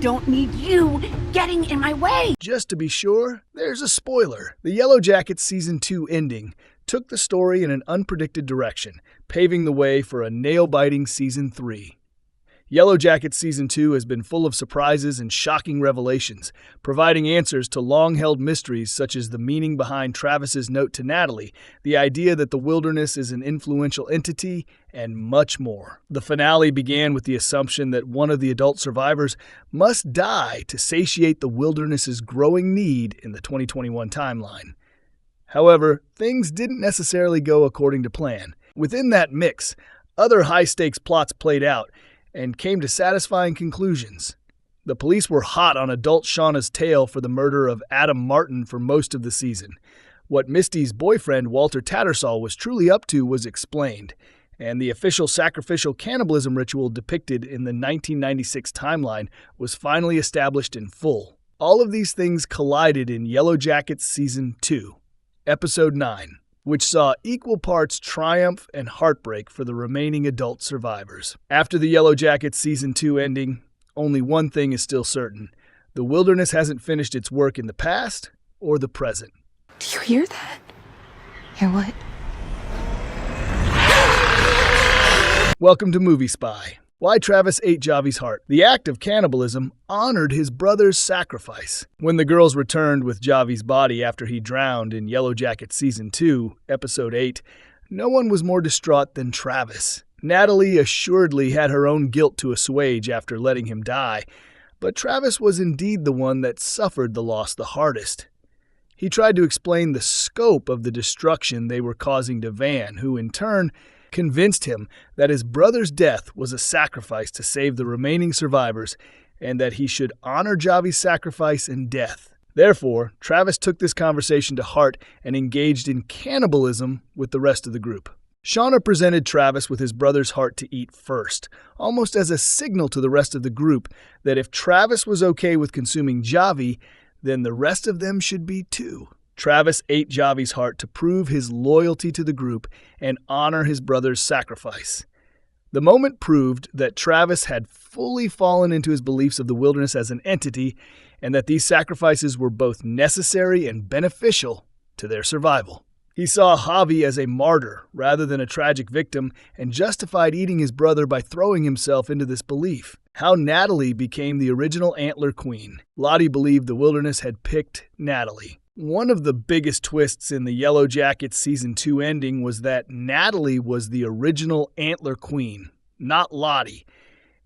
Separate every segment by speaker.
Speaker 1: don't need you getting in my way.
Speaker 2: Just to be sure, there's a spoiler. The Yellowjackets Season 2 ending took the story in an unpredicted direction, paving the way for a nail-biting Season 3. Yellowjackets Season 2 has been full of surprises and shocking revelations, providing answers to long-held mysteries such as the meaning behind Travis's note to Natalie, the idea that the wilderness is an influential entity, and much more. The finale began with the assumption that one of the adult survivors must die to satiate the wilderness's growing need in the 2021 timeline. However, things didn't necessarily go according to plan. Within that mix, other high-stakes plots played out, and came to satisfying conclusions. The police were hot on adult Shauna's tail for the murder of Adam Martin for most of the season. What Misty's boyfriend, Walter Tattersall, was truly up to was explained, and the official sacrificial cannibalism ritual depicted in the 1996 timeline was finally established in full. All of these things collided in Yellowjackets Season 2, Episode 9. Which saw equal parts triumph and heartbreak for the remaining adult survivors. After the Yellowjackets Season 2 ending, only one thing is still certain. The wilderness hasn't finished its work in the past or the present.
Speaker 3: Do you hear that? Hear what?
Speaker 2: Welcome to Movie Spy. Why Travis ate Javi's heart. The act of cannibalism honored his brother's sacrifice. When the girls returned with Javi's body after he drowned in Yellowjackets Season 2, Episode 8, no one was more distraught than Travis. Natalie assuredly had her own guilt to assuage after letting him die, but Travis was indeed the one that suffered the loss the hardest. He tried to explain the scope of the destruction they were causing to Van, who in turn convinced him that his brother's death was a sacrifice to save the remaining survivors and that he should honor Javi's sacrifice and death. Therefore, Travis took this conversation to heart and engaged in cannibalism with the rest of the group. Shauna presented Travis with his brother's heart to eat first, almost as a signal to the rest of the group that if Travis was okay with consuming Javi, then the rest of them should be too. Travis ate Javi's heart to prove his loyalty to the group and honor his brother's sacrifice. The moment proved that Travis had fully fallen into his beliefs of the wilderness as an entity and that these sacrifices were both necessary and beneficial to their survival. He saw Javi as a martyr rather than a tragic victim and justified eating his brother by throwing himself into this belief. How Natalie became the original antler queen. Lottie believed the wilderness had picked Natalie. One of the biggest twists in the Yellowjackets Season 2 ending was that Natalie was the original antler queen, not Lottie.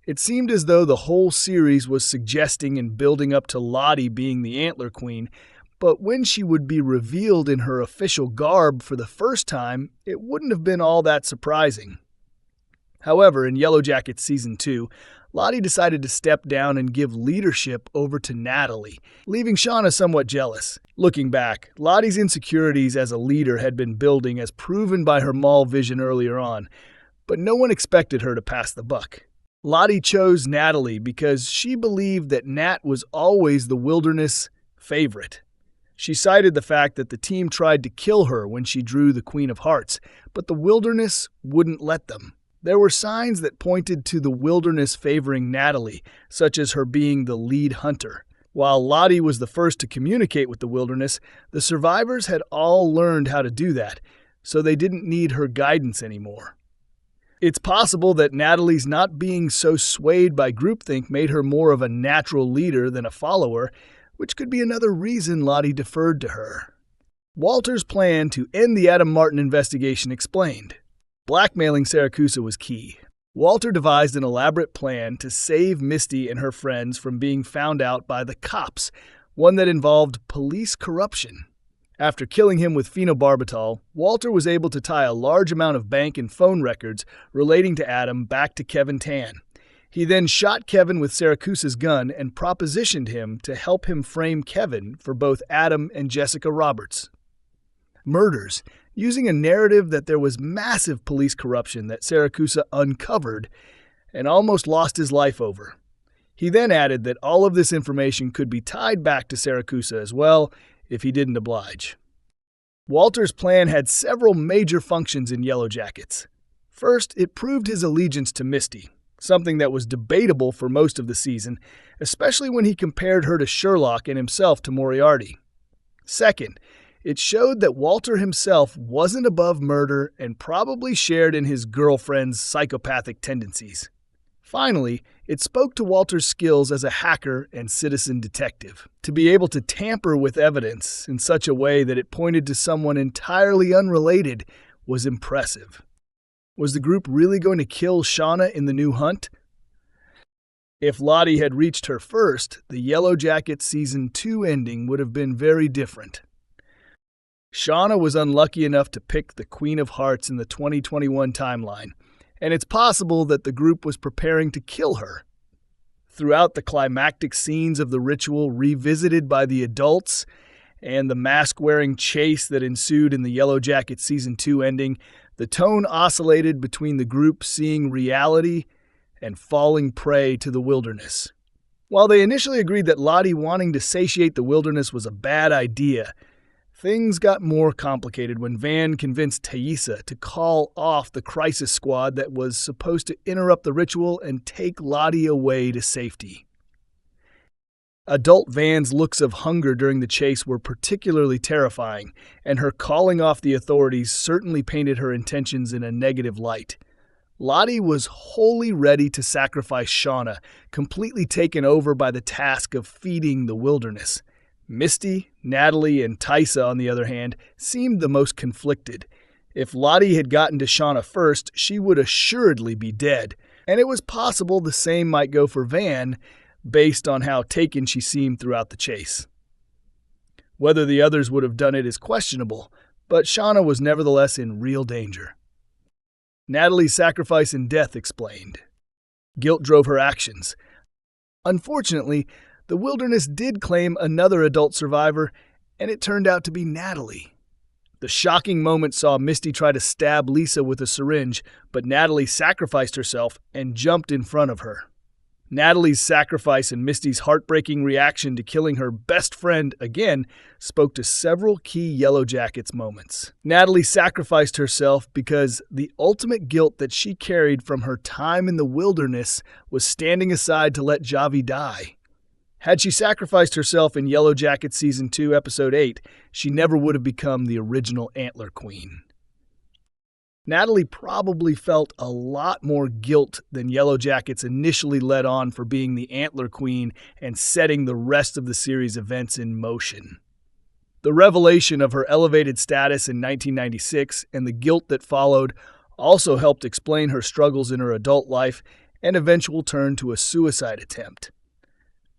Speaker 2: It seemed as though the whole series was suggesting and building up to Lottie being the antler queen, but when she would be revealed in her official garb for the first time, it wouldn't have been all that surprising. However, in Yellowjackets Season 2, Lottie decided to step down and give leadership over to Natalie, leaving Shauna somewhat jealous. Looking back, Lottie's insecurities as a leader had been building as proven by her mall vision earlier on, but no one expected her to pass the buck. Lottie chose Natalie because she believed that Nat was always the wilderness favorite. She cited the fact that the team tried to kill her when she drew the Queen of Hearts, but the wilderness wouldn't let them. There were signs that pointed to the wilderness favoring Natalie, such as her being the lead hunter. While Lottie was the first to communicate with the wilderness, the survivors had all learned how to do that, so they didn't need her guidance anymore. It's possible that Natalie's not being so swayed by groupthink made her more of a natural leader than a follower, which could be another reason Lottie deferred to her. Walter's plan to end the Adam Martin investigation explained. Blackmailing Saracusa was key. Walter devised an elaborate plan to save Misty and her friends from being found out by the cops, one that involved police corruption. After killing him with phenobarbital, Walter was able to tie a large amount of bank and phone records relating to Adam back to Kevin Tan. He then shot Kevin with Saracusa's gun and propositioned him to help him frame Kevin for both Adam and Jessica Roberts' murders, using a narrative that there was massive police corruption that Saracusa uncovered and almost lost his life over. He then added that all of this information could be tied back to Saracusa as well if he didn't oblige. Walter's plan had several major functions in Yellowjackets. First, it proved his allegiance to Misty. something that was debatable for most of the season, especially when he compared her to Sherlock and himself to Moriarty. Second, it showed that Walter himself wasn't above murder and probably shared in his girlfriend's psychopathic tendencies. Finally, it spoke to Walter's skills as a hacker and citizen detective. To be able to tamper with evidence in such a way that it pointed to someone entirely unrelated was impressive. Was the group really going to kill Shauna in the new hunt? If Lottie had reached her first, the Yellowjackets Season 2 ending would have been very different. Shauna was unlucky enough to pick the Queen of Hearts in the 2021 timeline, and it's possible that the group was preparing to kill her. Throughout the climactic scenes of the ritual revisited by the adults and the mask-wearing chase that ensued in the Yellowjackets Season 2 ending, the tone oscillated between the group seeing reality and falling prey to the wilderness. While they initially agreed that Lottie wanting to satiate the wilderness was a bad idea, things got more complicated when Van convinced Thaisa to call off the crisis squad that was supposed to interrupt the ritual and take Lottie away to safety. Adult Van's looks of hunger during the chase were particularly terrifying, and her calling off the authorities certainly painted her intentions in a negative light. Lottie was wholly ready to sacrifice Shauna, completely taken over by the task of feeding the wilderness. Misty, Natalie, and Thaisa, on the other hand, seemed the most conflicted. If Lottie had gotten to Shauna first, she would assuredly be dead, and it was possible the same might go for Van, based on how taken she seemed throughout the chase. Whether the others would have done it is questionable, but Shauna was nevertheless in real danger. Natalie's sacrifice and death explained. Guilt drove her actions. Unfortunately, the wilderness did claim another adult survivor, and it turned out to be Natalie. The shocking moment saw Misty try to stab Lisa with a syringe, but Natalie sacrificed herself and jumped in front of her. Natalie's sacrifice and Misty's heartbreaking reaction to killing her best friend again spoke to several key Yellowjackets moments. Natalie sacrificed herself because the ultimate guilt that she carried from her time in the wilderness was standing aside to let Javi die. Had she sacrificed herself in Yellowjackets Season 2, Episode 8, she never would have become the original Antler Queen. Natalie probably felt a lot more guilt than Yellowjackets initially led on for being the Antler Queen and setting the rest of the series' events in motion. The revelation of her elevated status in 1996 and the guilt that followed also helped explain her struggles in her adult life and eventual turn to a suicide attempt.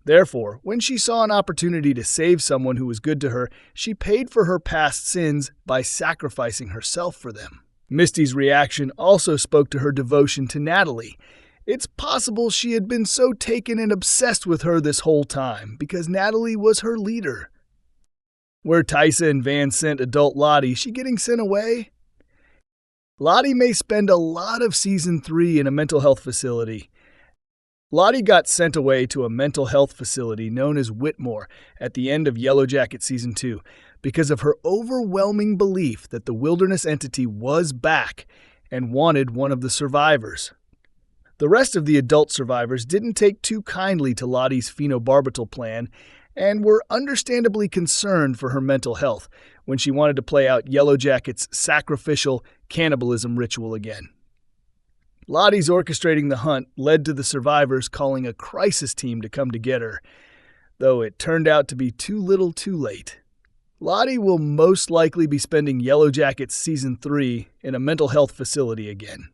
Speaker 2: Therefore, when she saw an opportunity to save someone who was good to her, she paid for her past sins by sacrificing herself for them. Misty's reaction also spoke to her devotion to Natalie. It's possible she had been so taken and obsessed with her this whole time because Natalie was her leader. Where Thaisa and Van sent adult Lottie, she getting sent away? Lottie may spend a lot of Season 3 in a mental health facility. Lottie got sent away to a mental health facility known as Whitmore at the end of Yellowjackets Season 2 because of her overwhelming belief that the wilderness entity was back and wanted one of the survivors. The rest of the adult survivors didn't take too kindly to Lottie's phenobarbital plan and were understandably concerned for her mental health when she wanted to play out Yellowjackets' sacrificial cannibalism ritual again. Lottie's orchestrating the hunt led to the survivors calling a crisis team to come to get her, though it turned out to be too little too late. Lottie will most likely be spending Yellowjackets Season 3 in a mental health facility again.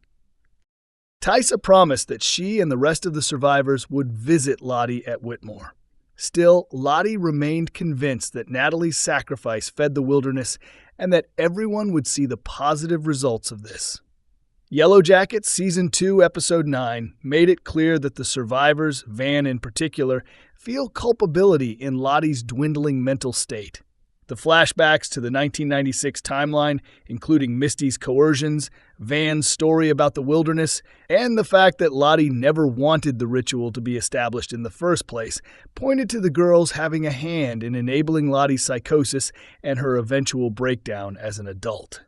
Speaker 2: Thaisa promised that she and the rest of the survivors would visit Lottie at Whitmore. Still, Lottie remained convinced that Natalie's sacrifice fed the wilderness and that everyone would see the positive results of this. Yellowjackets Season 2, Episode 9 made it clear that the survivors, Van in particular, feel culpability in Lottie's dwindling mental state. The flashbacks to the 1996 timeline, including Misty's coercions, Van's story about the wilderness, and the fact that Lottie never wanted the ritual to be established in the first place, pointed to the girls having a hand in enabling Lottie's psychosis and her eventual breakdown as an adult.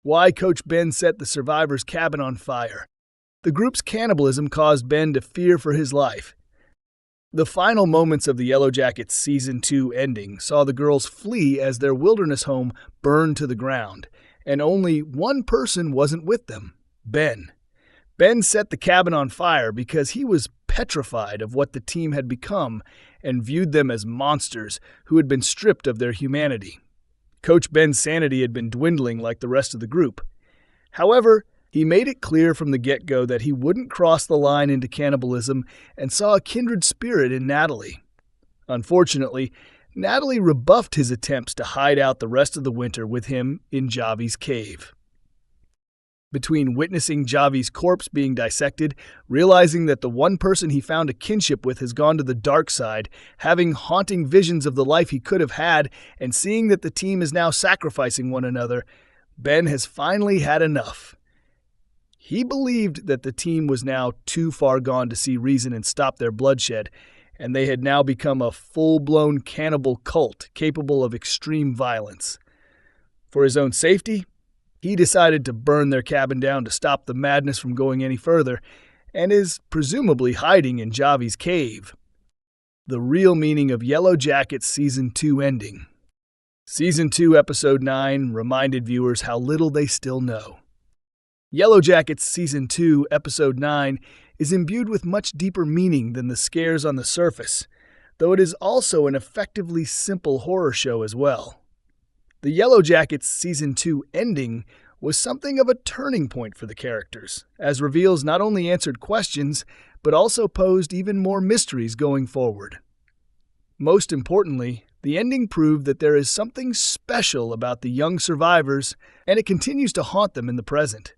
Speaker 2: Why Coach Ben set the survivors' cabin on fire. The The group's cannibalism caused Ben to fear for his life. The final moments of the Yellowjackets Season 2 ending saw the girls flee as their wilderness home burned to the ground, and only one person wasn't with them: Ben. Ben set the cabin on fire because he was petrified of what the team had become and viewed them as monsters who had been stripped of their humanity. Coach Ben's sanity had been dwindling like the rest of the group. However, he made it clear from the get-go that he wouldn't cross the line into cannibalism and saw a kindred spirit in Natalie. Unfortunately, Natalie rebuffed his attempts to hide out the rest of the winter with him in Javi's cave. Between witnessing Javi's corpse being dissected, realizing that the one person he found a kinship with has gone to the dark side, having haunting visions of the life he could have had, and seeing that the team is now sacrificing one another, Ben has finally had enough. He believed that the team was now too far gone to see reason and stop their bloodshed, and they had now become a full-blown cannibal cult capable of extreme violence. For his own safety, he decided to burn their cabin down to stop the madness from going any further, and is presumably hiding in Javi's cave. The real meaning of Yellowjackets Season 2 ending. Season 2, Episode 9 reminded viewers how little they still know. Yellowjackets Season 2, Episode 9 is imbued with much deeper meaning than the scares on the surface, though it is also an effectively simple horror show as well. The Yellowjackets Season 2 ending was something of a turning point for the characters, as reveals not only answered questions, but also posed even more mysteries going forward. Most importantly, the ending proved that there is something special about the young survivors, and it continues to haunt them in the present.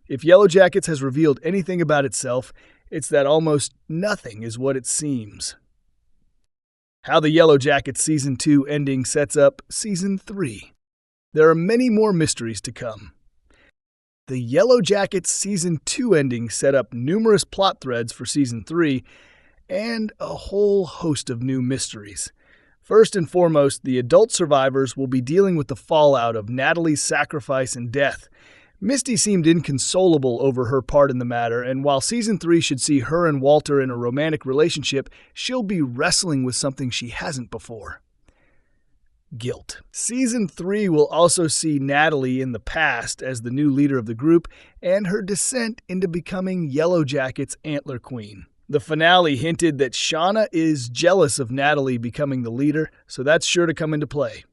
Speaker 2: If Yellowjackets has revealed anything about itself, it's that almost nothing is what it seems. How the Yellowjackets Season 2 ending sets up Season 3. There are many more mysteries to come. The Yellowjackets Season 2 ending set up numerous plot threads for Season 3 and a whole host of new mysteries. First and foremost, the adult survivors will be dealing with the fallout of Natalie's sacrifice and death. Misty seemed inconsolable over her part in the matter, and while Season 3 should see her and Walter in a romantic relationship, she'll be wrestling with something she hasn't before: guilt. Season 3 will also see Natalie in the past as the new leader of the group and her descent into becoming Yellowjackets' Antler Queen. The finale hinted that Shauna is jealous of Natalie becoming the leader, so that's sure to come into play.